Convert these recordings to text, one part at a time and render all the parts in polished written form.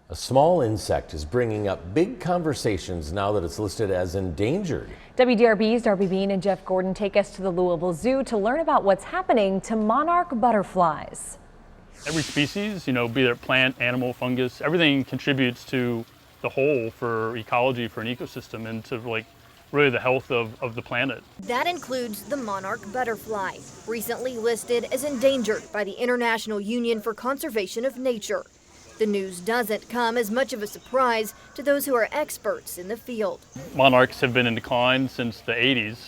A small insect is bringing up big conversations now that it's listed as endangered. WDRB's Darby Bean and Jeff Gordon take us to the Louisville Zoo to learn about what's happening to monarch butterflies. Every species, be it plant, animal, fungus, everything contributes to the whole for ecology, for an ecosystem, and to really the health of the planet. That includes the monarch butterfly, recently listed as endangered by the International Union for Conservation of Nature. The news doesn't come as much of a surprise to those who are experts in the field. Monarchs have been in decline since the 80s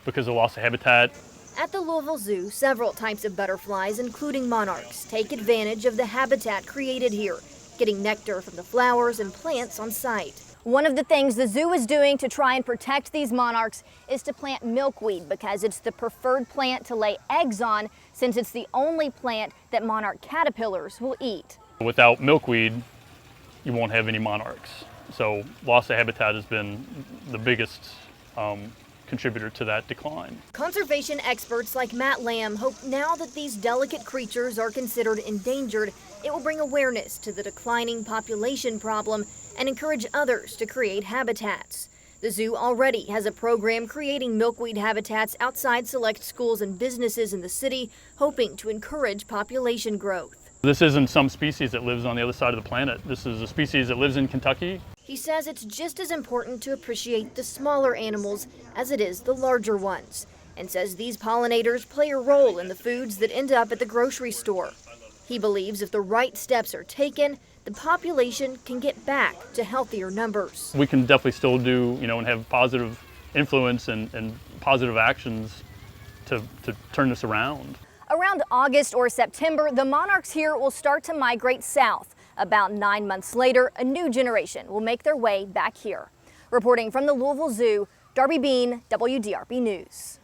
because of loss of habitat. At the Louisville Zoo, several types of butterflies, including monarchs, take advantage of the habitat created here, getting nectar from the flowers and plants on site. One of the things the zoo is doing to try and protect these monarchs is to plant milkweed because it's the preferred plant to lay eggs on, since it's the only plant that monarch caterpillars will eat. Without milkweed, you won't have any monarchs. So loss of habitat has been the biggest contributor to that decline. Conservation experts like Matt Lamb hope now that these delicate creatures are considered endangered, it will bring awareness to the declining population problem and encourage others to create habitats. The zoo already has a program creating milkweed habitats outside select schools and businesses in the city, hoping to encourage population growth. This isn't some species that lives on the other side of the planet. This is a species that lives in Kentucky. He says it's just as important to appreciate the smaller animals as it is the larger ones, and says these pollinators play a role in the foods that end up at the grocery store. He believes if the right steps are taken, the population can get back to healthier numbers. We can definitely still do, and have positive influence and positive actions to turn this around. Around August or September, the monarchs here will start to migrate south. About 9 months later, a new generation will make their way back here. Reporting from the Louisville Zoo, Darby Bean, WDRB News.